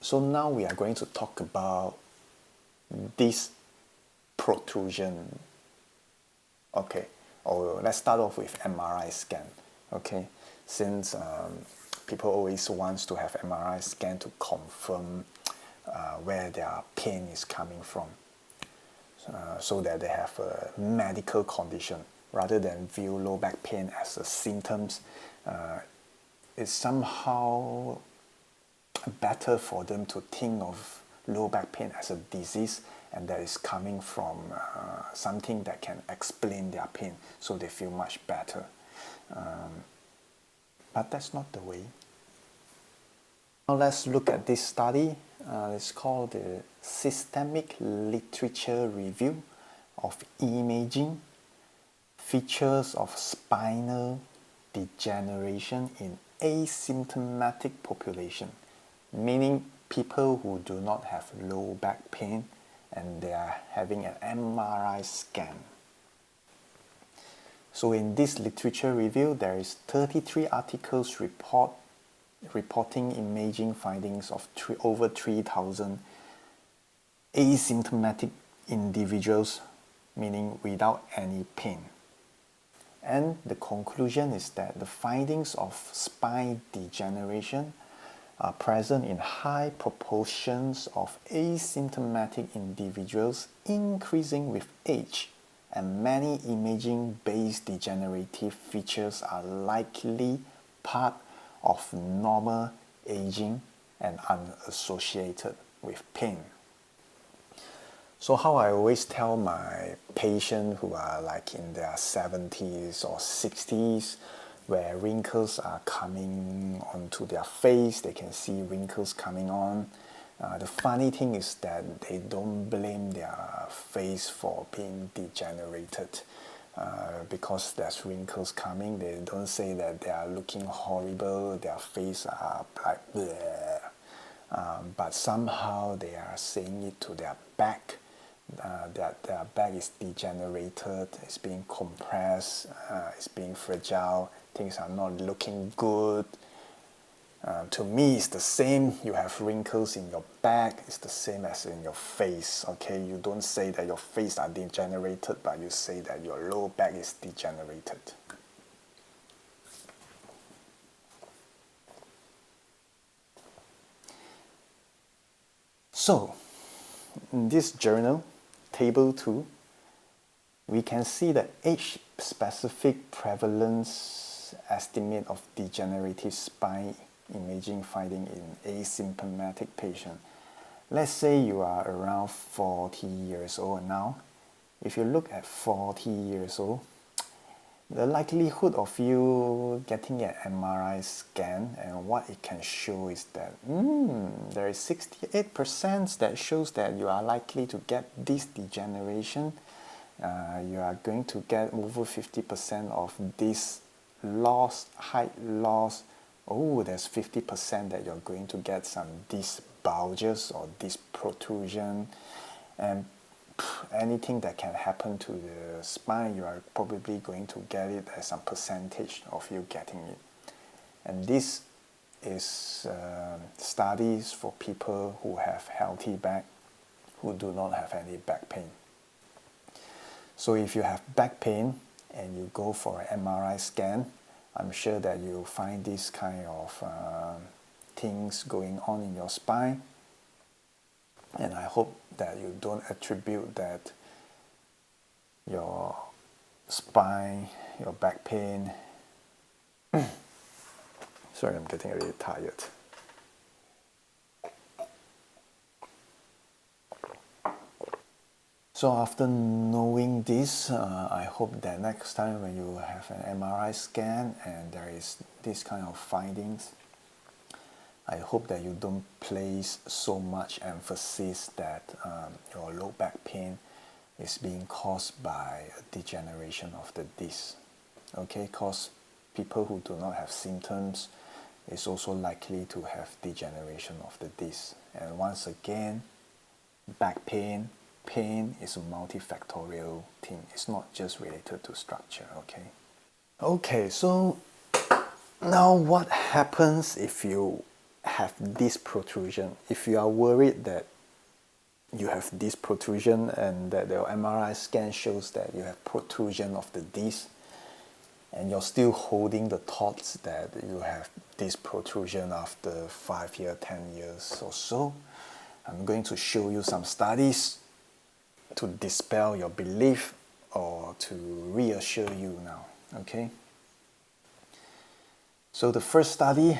So now we are going to talk about this protrusion. Okay, or let's start off with MRI scan. Okay, since people always wants to have MRI scan to confirm where their pain is coming from, so that they have a medical condition rather than view low back pain as a symptoms. It's somehow better for them to think of low back pain as a disease and that is coming from something that can explain their pain, so they feel much better. But that's not the way. Now let's look at this study. It's called the Systemic Literature Review of Imaging Features of Spinal Degeneration in Asymptomatic Population, meaning people who do not have low back pain and they are having an MRI scan. So in this literature review, there is 33 articles reporting imaging findings of over 3,000 asymptomatic individuals, meaning without any pain. And the conclusion is that the findings of spine degeneration are present in high proportions of asymptomatic individuals, increasing with age, and many imaging-based degenerative features are likely part of normal aging and unassociated with pain. So how I always tell my patients who are like in their 70s or 60s, where wrinkles are coming onto their face, they can see wrinkles coming on. The funny thing is that they don't blame their face for being degenerated because there's wrinkles coming. They don't say that they are looking horrible, their face are like bleh. But somehow they are saying it to their back, that their back is degenerated, it's being compressed, it's being fragile, things are not looking good. To me, it's the same. You have wrinkles in your back, it's the same as in your face. Okay, you don't say that your face are degenerated, but you say that your lower back is degenerated. So, in this journal, Table 2, we can see the age-specific prevalence estimate of degenerative spine imaging finding in asymptomatic patient. Let's say you are around 40 years old now. If you look at 40 years old, the likelihood of you getting an MRI scan and what it can show is that there is 68% that shows that you are likely to get this degeneration. You are going to get over 50% of this loss, height loss. Oh, there's 50% that you're going to get some disc bulges or disc protrusion, and anything that can happen to the spine, you are probably going to get it as some percentage of you getting it. And this is studies for people who have healthy back, who do not have any back pain. So if you have back pain and you go for an MRI scan, I'm sure that you'll find this kind of things going on in your spine. And I hope that you don't attribute that your spine, your back pain. Sorry, I'm getting really tired. So after knowing this, I hope that next time when you have an MRI scan and there is this kind of findings, I hope that you don't place so much emphasis that your low back pain is being caused by a degeneration of the disc. Okay, because people who do not have symptoms is also likely to have degeneration of the disc. And once again, back pain is a multifactorial thing. It's not just related to structure, okay? Okay, so now what happens if you have this protrusion. If you are worried that you have this protrusion and that the MRI scan shows that you have protrusion of the disc, and you're still holding the thoughts that you have this protrusion after 5 years, 10 years or so, I'm going to show you some studies to dispel your belief or to reassure you now, okay? So the first study,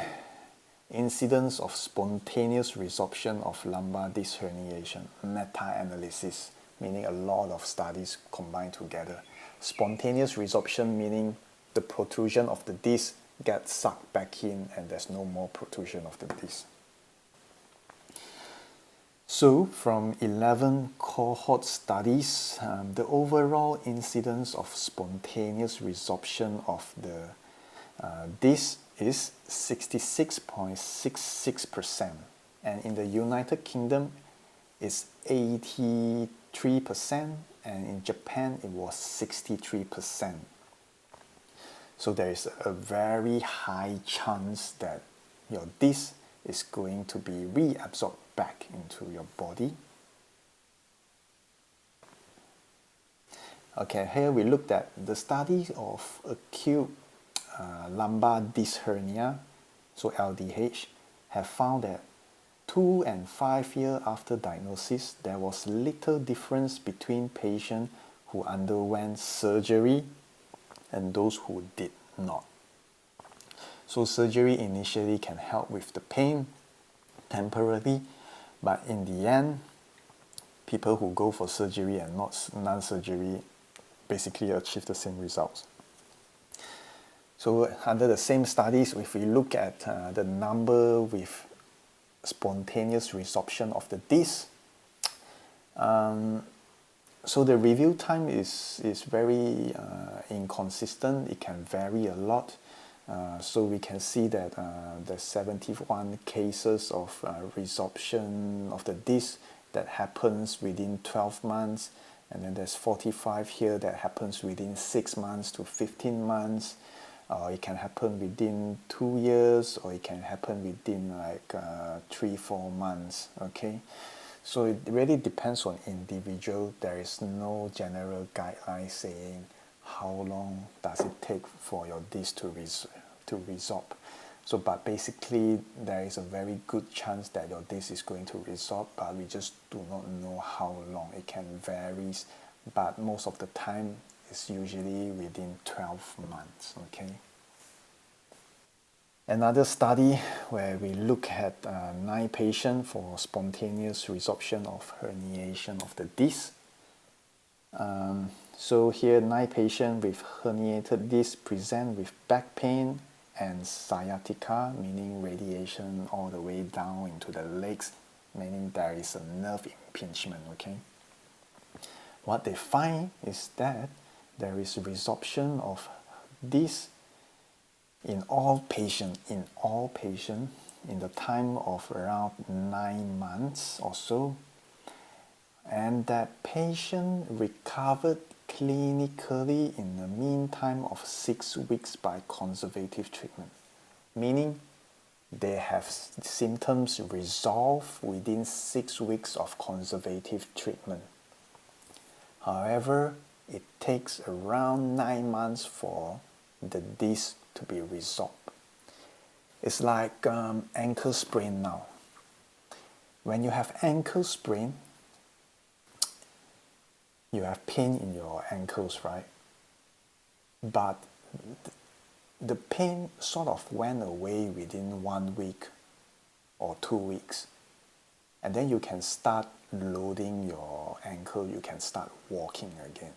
incidence of spontaneous resorption of lumbar disc herniation, meta-analysis, meaning a lot of studies combined together. Spontaneous resorption meaning the protrusion of the disc gets sucked back in and there's no more protrusion of the disc. So from 11 cohort studies, the overall incidence of spontaneous resorption of the disc is 66.66%, and in the United Kingdom it's 83%, and in Japan it was 63%. So there is a very high chance that your disc is going to be reabsorbed back into your body. Okay, here we looked at the study of acute lumbar disc hernia, so LDH, have found that 2 and 5 years after diagnosis, there was little difference between patients who underwent surgery and those who did not. So surgery initially can help with the pain temporarily, but in the end, people who go for surgery and not non-surgery basically achieve the same results. So under the same studies, if we look at the number with spontaneous resorption of the disc, so the review time is very inconsistent. It can vary a lot. So we can see that there's 71 cases of resorption of the disc that happens within 12 months, and then there's 45 here that happens within 6 months to 15 months. It can happen within 2 years, or it can happen within like 3-4 months. Okay, so it really depends on individual. There is no general guideline saying how long does it take for your disc to resorb. So, but basically there is a very good chance that your disc is going to resorb, but we just do not know how long. It can vary, but most of the time it's usually within 12 months. Okay. Another study where we look at 9 patients for spontaneous resorption of herniation of the disc. So here 9 patients with herniated disc present with back pain and sciatica, meaning radiation all the way down into the legs, meaning there is a nerve impingement. Okay. What they find is that there is resorption of disc in all patients in the time of around 9 months or so, and that patient recovered clinically in the meantime of 6 weeks by conservative treatment, meaning they have symptoms resolved within 6 weeks of conservative treatment. However, it takes around 9 months for the disc to be resolved. It's like ankle sprain now. When you have ankle sprain, you have pain in your ankles, right? But the pain sort of went away within 1 week or 2 weeks. And then you can start loading your ankle, you can start walking again.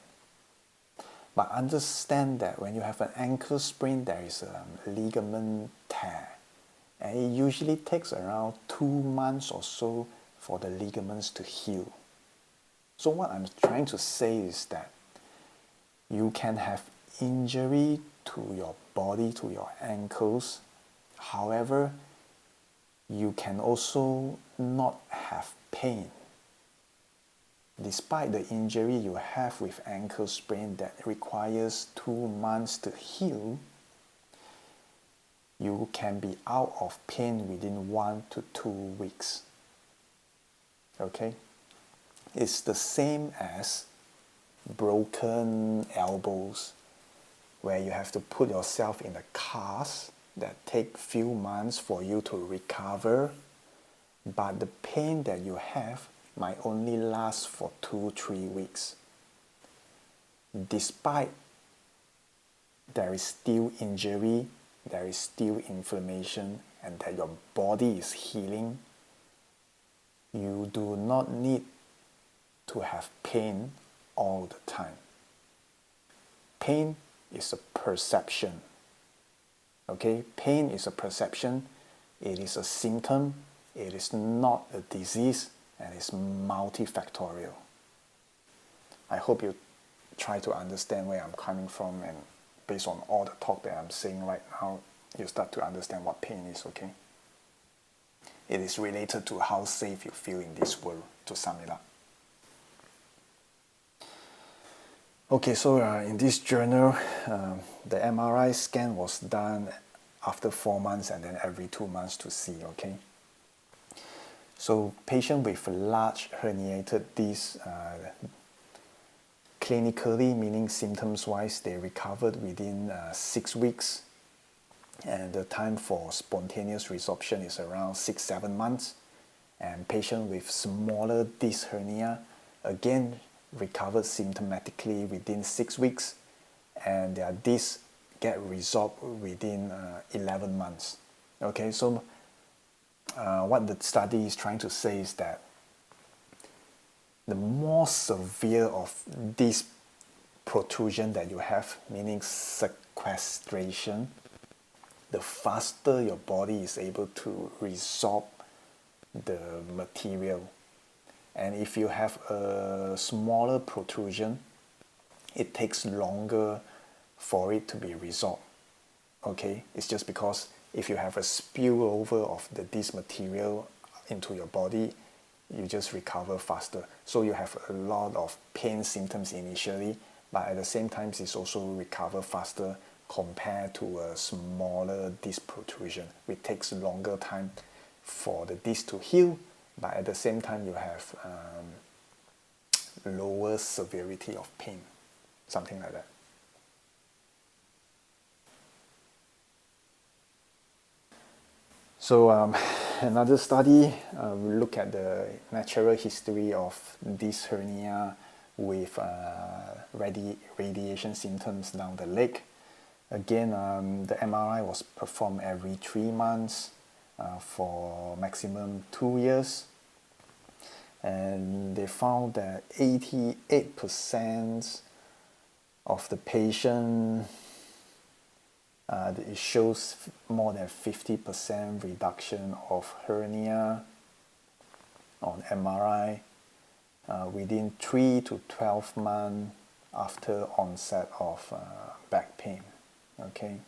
But understand that when you have an ankle sprain, there is a ligament tear. And it usually takes around 2 months or so for the ligaments to heal. So what I'm trying to say is that you can have injury to your body, to your ankles. However, you can also not have pain. Despite the injury you have with ankle sprain that requires 2 months to heal, you can be out of pain within 1 to 2 weeks. Okay? It's the same as broken elbows, where you have to put yourself in a cast that take few months for you to recover, but the pain that you have might only last for 2-3 weeks. Despite there is still injury, there is still inflammation, and that your body is healing, you do not need to have pain all the time. Pain is a perception. Okay? Pain is a perception. It is a symptom. It is not a disease, and it's multifactorial. I hope you try to understand where I'm coming from, and based on all the talk that I'm saying right now, you start to understand what pain is, okay? It is related to how safe you feel in this world, to sum it up. Okay, so in this journal, the MRI scan was done after 4 months and then every 2 months to see, okay? So patient with large herniated disc, clinically, meaning symptoms-wise, they recovered within 6 weeks, and the time for spontaneous resorption is around 6-7 months. And patient with smaller disc hernia, again, recovered symptomatically within 6 weeks, and their discs get resolved within 11 months. Okay, so what the study is trying to say is that the more severe of this protrusion that you have, meaning sequestration, the faster your body is able to resorb the material. And if you have a smaller protrusion, it takes longer for it to be resolved. Okay, it's just because if you have a spillover of this material into your body, you just recover faster. So you have a lot of pain symptoms initially, but at the same time, it's also recover faster compared to a smaller disc protrusion, which takes longer time for the disc to heal, but at the same time, you have lower severity of pain, something like that. So another study, we look at the natural history of disc hernia with radiation symptoms down the leg. Again, the MRI was performed every 3 months for maximum 2 years. And they found that 88% of the patient, it shows more than 50% reduction of hernia on MRI within 3 to 12 months after onset of back pain. Okay.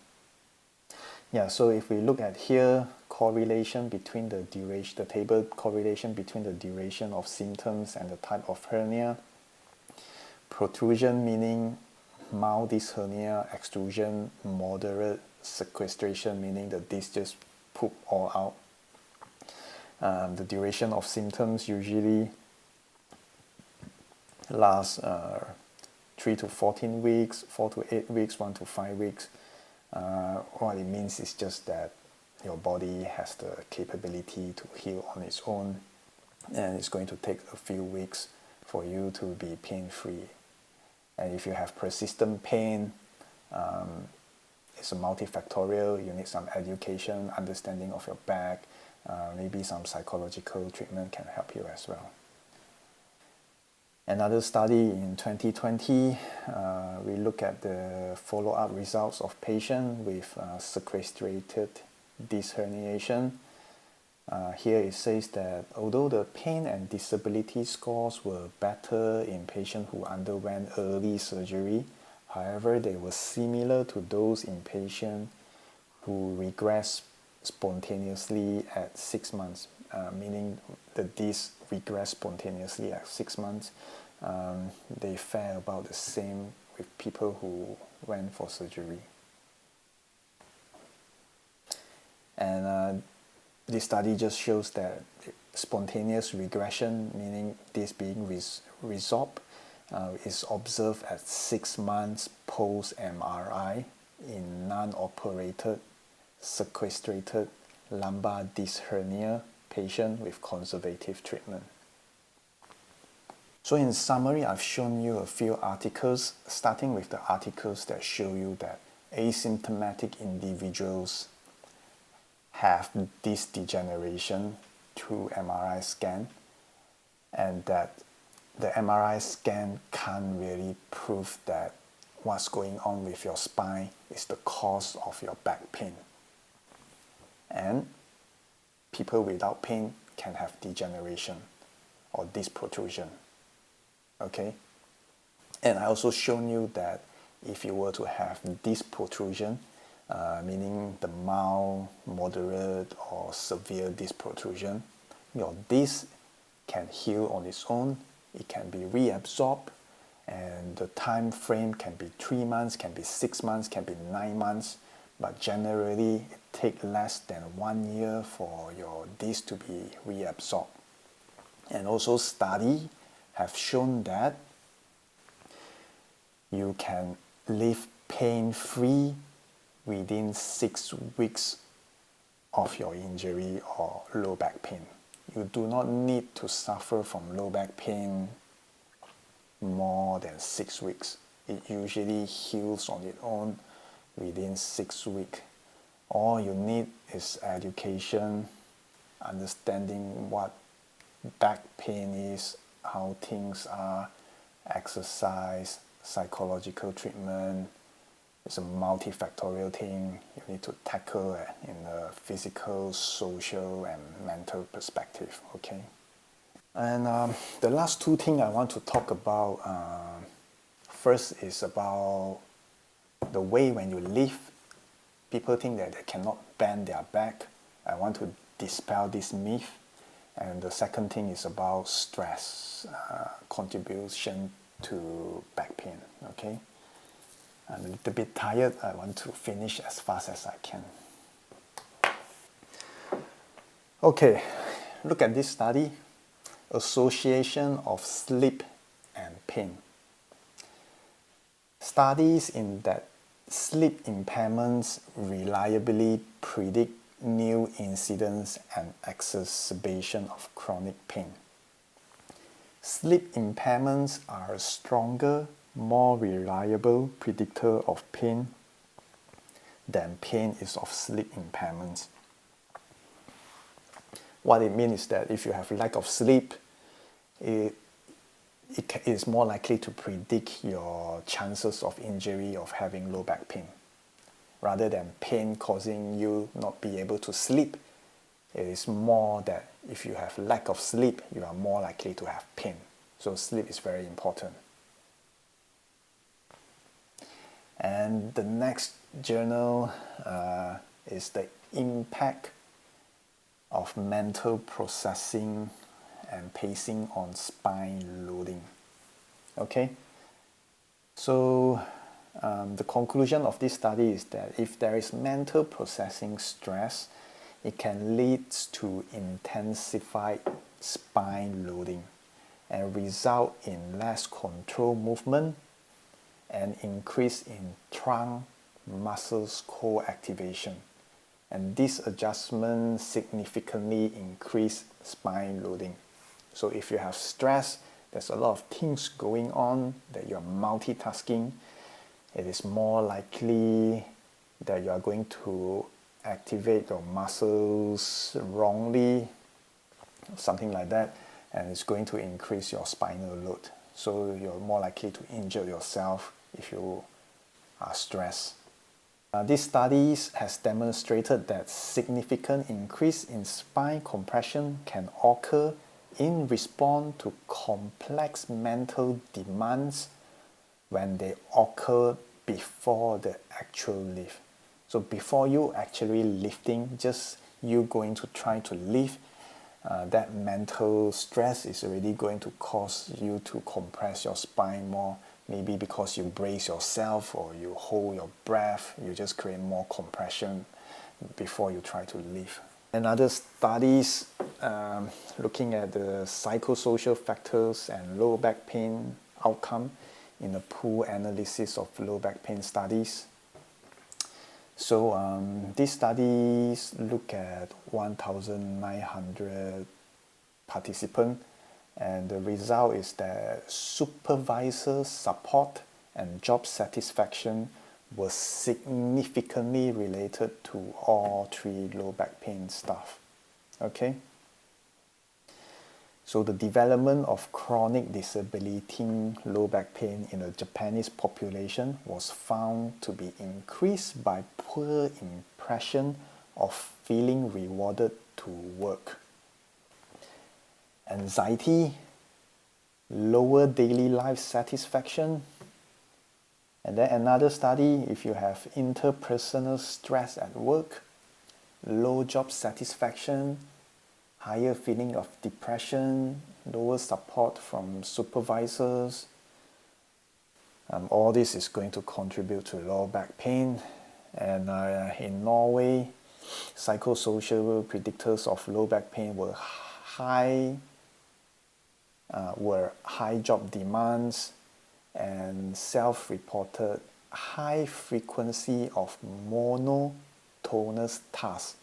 Yeah, so if we look at here, correlation between the duration, the table correlation between the duration of symptoms and the type of hernia. Protrusion meaning mild disc hernia, extrusion, moderate sequestration, meaning the disc just poop all out. The duration of symptoms usually lasts 3 to 14 weeks, 4 to 8 weeks, 1 to 5 weeks. What it means is just that your body has the capability to heal on its own, and it's going to take a few weeks for you to be pain-free. And if you have persistent pain, it's a multifactorial. You need some education, understanding of your back, maybe some psychological treatment can help you as well. Another study in 2020, we look at the follow-up results of patients with sequestrated disc herniation. Here it says that although the pain and disability scores were better in patients who underwent early surgery, however, they were similar to those in patients who regressed spontaneously at 6 months, meaning the disc regressed spontaneously at 6 months. They fare about the same with people who went for surgery. And this study just shows that spontaneous regression, meaning this being resolved, is observed at 6 months post-MRI in non-operated sequestrated lumbar disc hernia patient with conservative treatment. So in summary, I've shown you a few articles, starting with the articles that show you that asymptomatic individuals have disc degeneration through MRI scan, and that the MRI scan can't really prove that what's going on with your spine is the cause of your back pain. And people without pain can have degeneration or disc protrusion. Okay? And I also shown you that if you were to have disc protrusion, meaning the mild, moderate, or severe disc protrusion, your disc can heal on its own. It can be reabsorbed, and the time frame can be 3 months, can be 6 months, can be 9 months, but generally it takes less than 1 year for your disc to be reabsorbed. And also studies have shown that you can live pain-free within 6 weeks of your injury or low back pain. You do not need to suffer from low back pain more than 6 weeks. It usually heals on its own within 6 weeks. All you need is education, understanding what back pain is, how things are, exercise, psychological treatment. It's a multifactorial thing you need to tackle in a physical, social, and mental perspective. Okay. And the last 2 things I want to talk about, first is about the way when you live, people think that they cannot bend their back. I want to dispel this myth. And the second thing is about stress, contribution to back pain. Okay. I'm a little bit tired. I want to finish as fast as I can. Okay, look at this study. Association of sleep and pain. Studies in that sleep impairments reliably predict new incidence and exacerbation of chronic pain. Sleep impairments are a stronger, more reliable predictor of pain than pain is of sleep impairments. What it means is that if you have lack of sleep, it is more likely to predict your chances of injury, of having low back pain. Rather than pain causing you not be able to sleep, it is more that if you have lack of sleep, you are more likely to have pain. So sleep is very important. And the next journal is the impact of mental processing and pacing on spine loading. Okay, so the conclusion of this study is that if there is mental processing stress, it can lead to intensified spine loading and result in less controlled movement and increase in trunk muscles co-activation. And this adjustment significantly increase spine loading. So if you have stress, there's a lot of things going on, that you're multitasking, it is more likely that you are going to activate your muscles wrongly, something like that, and it's going to increase your spinal load. So you're more likely to injure yourself if you are stressed. This studies has demonstrated that significant increase in spine compression can occur in response to complex mental demands when they occur before the actual lift. So before you actually lifting, just you going to try to lift, that mental stress is already going to cause you to compress your spine more. Maybe because you brace yourself or you hold your breath, you just create more compression. before you try to lift. And other studies looking at the psychosocial factors and low back pain outcome in a pool analysis of low back pain studies. So these studies look at 1,900 participants, and the result is that supervisor support and job satisfaction was significantly related to all three low back pain stuff. Okay? So the development of chronic disability low back pain in the Japanese population was found to be increased by poor impression of feeling rewarded to work. Anxiety, lower daily life satisfaction, and then another study, if you have interpersonal stress at work, low job satisfaction, higher feeling of depression, lower support from supervisors, all this is going to contribute to low back pain. And in Norway, psychosocial predictors of low back pain were high job demands and self-reported high frequency of monotonous tasks,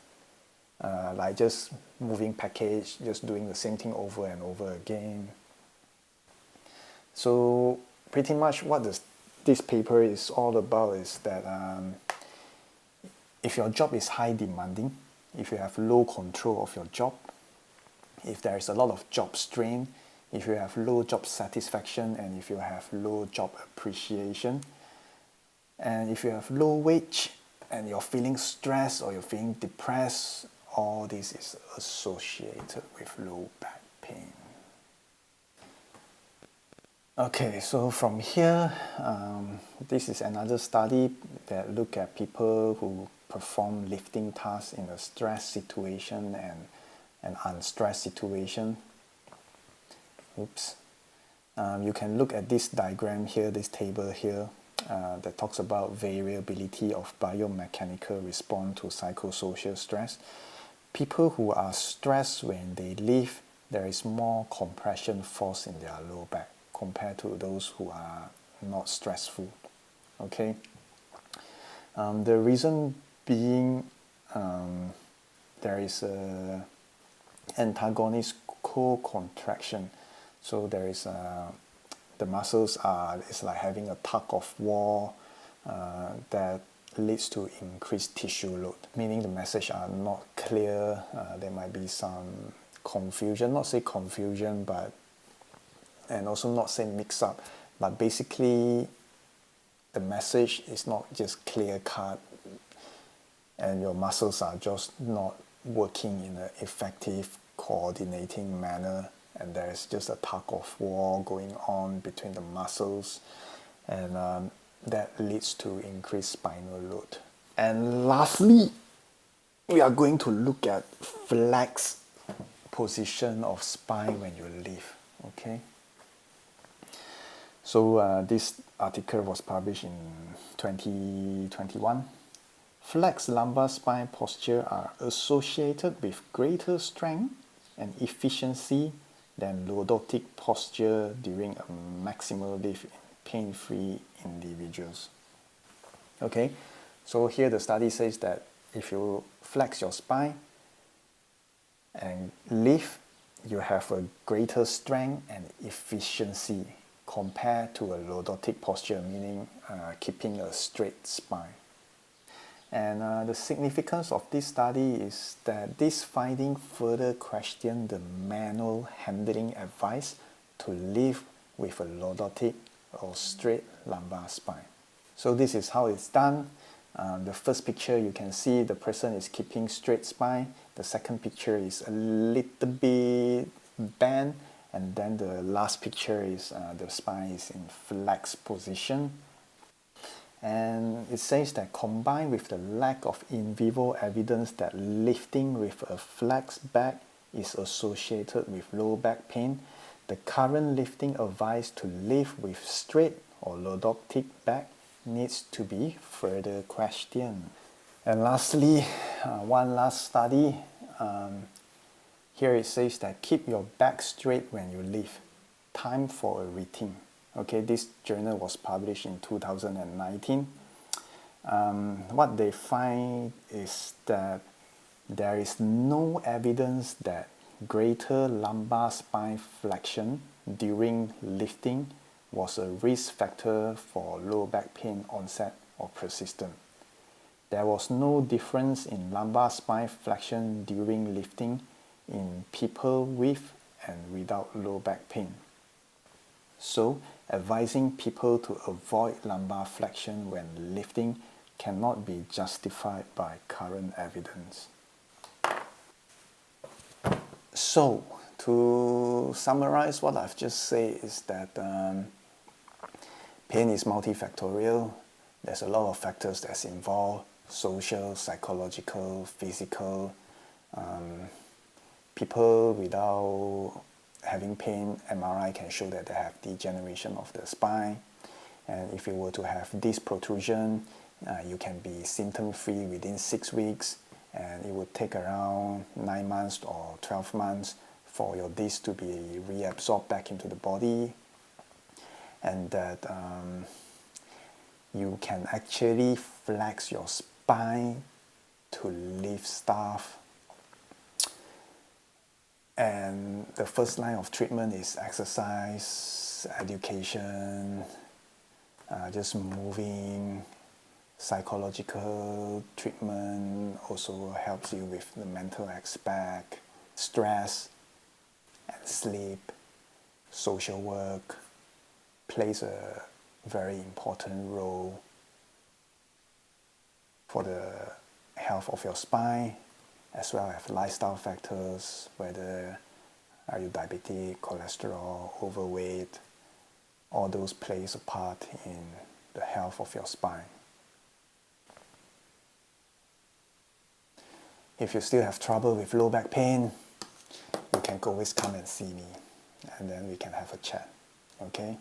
like just moving package, just doing the same thing over and over again. So pretty much what this paper is all about is that if your job is high demanding, if you have low control of your job, if there is a lot of job strain, if you have low job satisfaction, and if you have low job appreciation, and if you have low wage and you're feeling stressed or you're feeling depressed, all this is associated with low back pain. Okay, so from here, this is another study that look at people who perform lifting tasks in a stress situation and an unstressed situation. Oops. You can look at this diagram here, this table here, that talks about variability of biomechanical response to psychosocial stress. People who are stressed when they lift, there is more compression force in their low back compared to those who are not stressful. Okay. The reason being there is a Antagonist Co-Contraction. So there is the muscles it's like having a tug of war that leads to increased tissue load, meaning the message are not clear. There might be some confusion, not say confusion, but and also not say mix up, but basically the message is not just clear cut, and your muscles are just not working in an effective coordinating manner, and there is just a tug of war going on between the muscles, and that leads to increased spinal load. And lastly, we are going to look at flex position of spine when you lift. Okay. So this article was published in 2021. Flex lumbar spine posture are associated with greater strength and efficiency than lordotic posture during a maximal lift in pain-free individuals. Okay, so here the study says that if you flex your spine and lift, you have a greater strength and efficiency compared to a lordotic posture, meaning keeping a straight spine. And the significance of this study is that this finding further questioned the manual handling advice to lift with a lordotic or straight lumbar spine. So this is how it's done. The first picture you can see the person is keeping straight spine. The second picture is a little bit bent, and then the last picture is the spine is in flex position. And it says that combined with the lack of in vivo evidence that lifting with a flex back is associated with low back pain, the current lifting advice to lift with straight or lordotic back needs to be further questioned. And lastly, one last study. Here it says that keep your back straight when you lift. Time for a routine. Okay, this journal was published in 2019. What they find is that there is no evidence that greater lumbar spine flexion during lifting was a risk factor for low back pain onset or persistent. There was no difference in lumbar spine flexion during lifting in people with and without low back pain. So, advising people to avoid lumbar flexion when lifting cannot be justified by current evidence. So, to summarize what I've just said is that pain is multifactorial. There's a lot of factors that's involved: social, psychological, physical. People without having pain, MRI can show that they have degeneration of the spine. And if you were to have this protrusion, you can be symptom-free within 6 weeks, and it would take around 9 months or 12 months for your disc to be reabsorbed back into the body, and that you can actually flex your spine to lift stuff. And the first line of treatment is exercise, education, just moving. Psychological treatment also helps you with the mental aspect, stress and sleep. Social work plays a very important role for the health of your spine, as well as lifestyle factors, whether are you diabetic, cholesterol, overweight, all those plays a part in the health of your spine. If you still have trouble with low back pain, you can always come and see me, and then we can have a chat, okay?